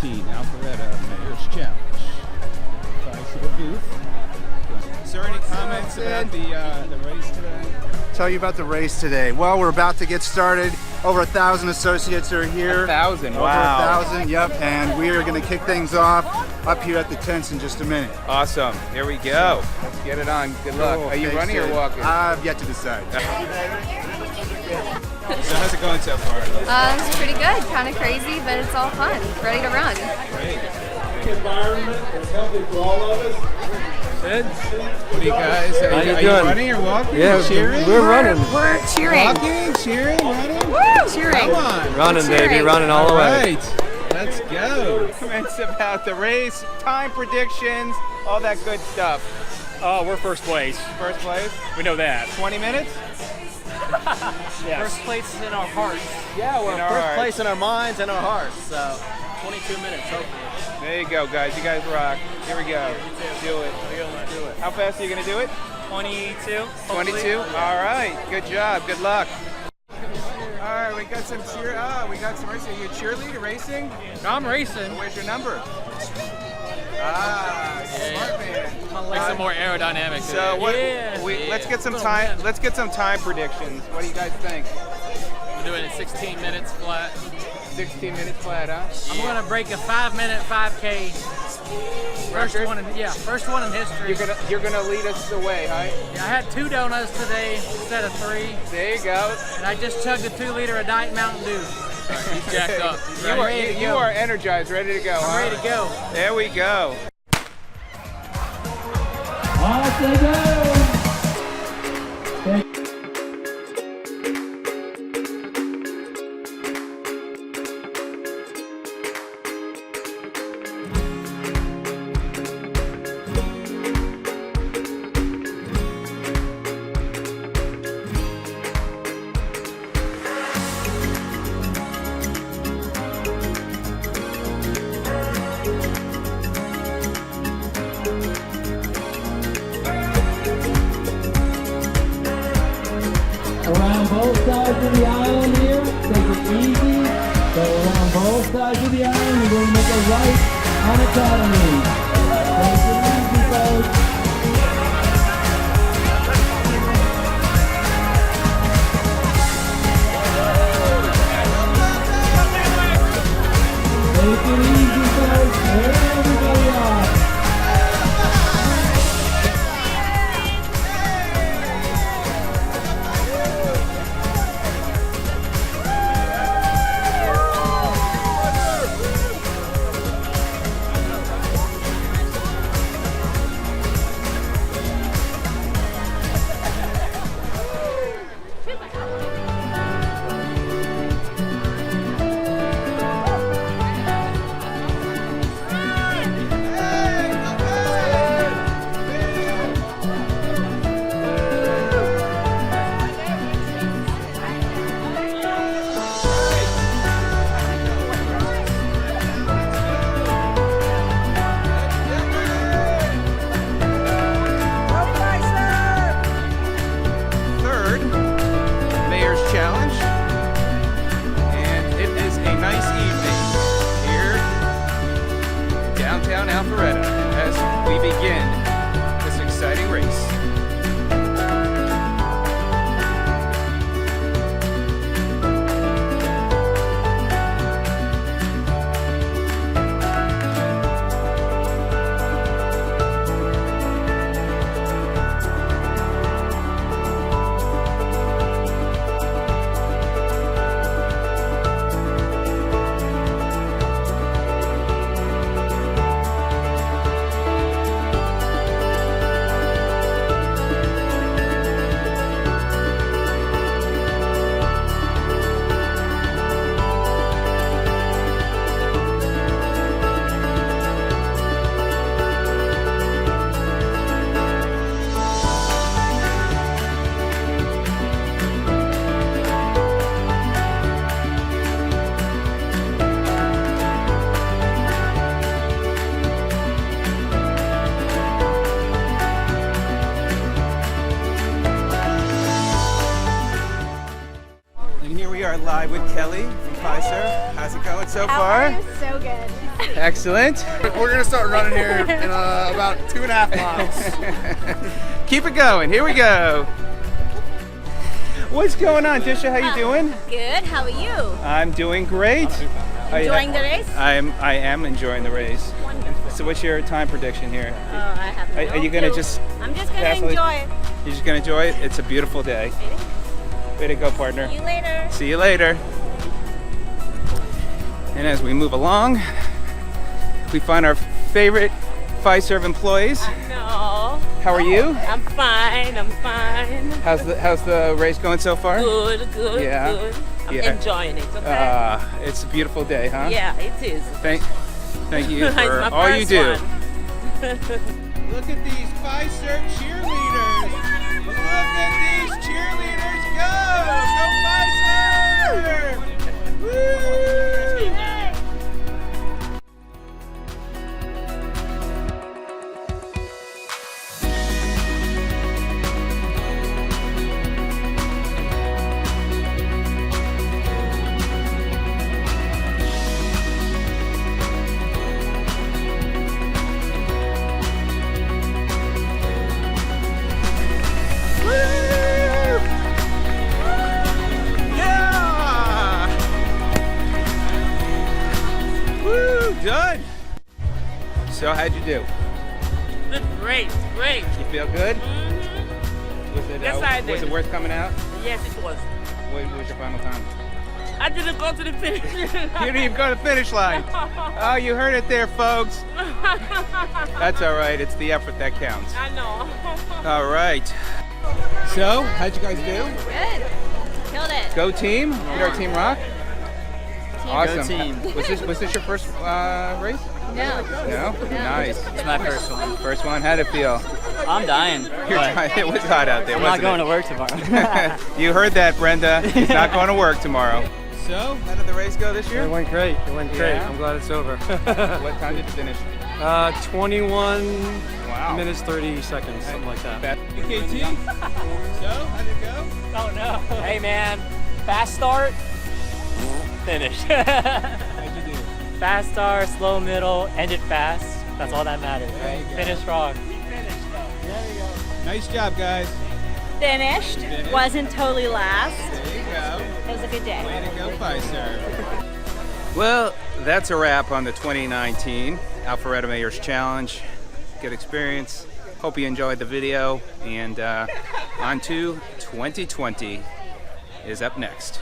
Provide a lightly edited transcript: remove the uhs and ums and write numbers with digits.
2018 Alpharetta Mayor's Challenge. Fiserv booth. Is there any comments about the race today? Tell you about the race today. Well, we're about to get started. Over 1,000 associates are here. 1,000, Over wow. 1,000, yep. And we are going to kick things off up here at the tents in just a minute. Awesome. Here we go. Let's get it on. Good luck. Cool. Are you Okay, running or so walking? I've yet to decide. So how's it going so far? It's pretty good. Kind of crazy, but it's all fun. Ready to run. Great. Environment is healthy for all of us. Good. What do you guys? Are you doing? running or walking? Yeah, cheering? we're running. We're cheering. Walking, cheering, running. Woo! Cheering. Come on. Running, Cheering. baby, running all the way. Right. Let's go. Comments about the race, time predictions, all that good stuff. We're first place. First place, We know that. 20 minutes? Yes. First place in our hearts. Yeah, we're In our first hearts. place in our minds and our hearts. So 22 minutes, hopefully. There you go, guys. You guys rock. Here we go. Do it. Do it. How fast are you going to do it? 22. 22? All right. Good job. Good luck. All right, we got some we got some racing. You cheerleader racing? I'm racing. Where's your number? Smart man. Like some more aerodynamic. So what? Let's get some time. Let's get some time predictions. What do you guys think? We're doing it 16 minutes flat. 16 minutes flat, huh? I'm gonna break a 5-minute 5K. First Record? first one in history. You're gonna lead us the way, huh? Yeah, I had 2 donuts today instead of 3, There you go. and I just chugged a 2-liter of Diet Mountain Dew. He's jacked up. You are energized, ready to go. I'm huh? ready to go. There we go. Off they go. Around both sides of the island here, take it easy. Go around both sides of the island, you're going to make a right on Academy. Take it easy, folks. Take it easy, folks. Everybody off. Third Mayor's Challenge, and it is a nice evening here in downtown Alpharetta as we begin this exciting race. And here we are live with Kelly from Fiserv. How's it going so far? So good. Excellent. We're gonna start running here in about 2.5 miles. Keep it going. Here we go. What's going on, Disha? How you doing? Good. How are you? I'm doing great. Enjoying the race? I am enjoying the race. So what's your time prediction here? Oh, I have no Are you gonna clue. just I'm just gonna pass it? enjoy it. You're just gonna enjoy it? It's a beautiful day. Way to go, partner. See you later. See you later. And as we move along, we find our favorite Fiserv employees. No. How are you? I'm fine. I'm fine. How's the race going so far? Good. Yeah. Good. I'm Yeah. enjoying it. Okay. It's a beautiful day, huh? Yeah, it is. Thank you It's for my all you first do. one. Look at these Fiserv cheerleaders. Look at these cheerleaders go. Go Fiserv! Woo! Done. So how'd you do? Great. You feel good? Mm-hmm. Was it Yes, I did. was it worth coming out? Yes, it was. What was your final time? I didn't go to the finish. You didn't even go to the finish line. Oh, you heard it there, folks. That's all right. It's the effort that counts. I know. All right. So, how'd you guys do? Good. Killed it. Go team. You're our team rock. Awesome. Go team. Was this your first race? No. No? Nice. It's my first one. First one. How'd it feel? I'm dying. You're trying. It was hot out there. I'm not wasn't going to work tomorrow. You heard that, Brenda. He's not going to work tomorrow. So, how did the race go this year? It went great. It went great. Yeah? I'm glad it's over. What time did you finish? 21 Wow. minutes 30 seconds, something like that. UKT. So, how'd it go? Oh no. Hey man, fast start, finish. How'd you do? Fast start, slow middle, ended fast. That's all that matters, There you right? go. Finish strong. Nice job, guys. Finished. Finished. Wasn't totally last. There you go. It was a good day. Way to go, Fiserv. Well, that's a wrap on the 2019 Alpharetta Mayor's Challenge. Good experience. Hope you enjoyed the video. And on to 2020 is up next.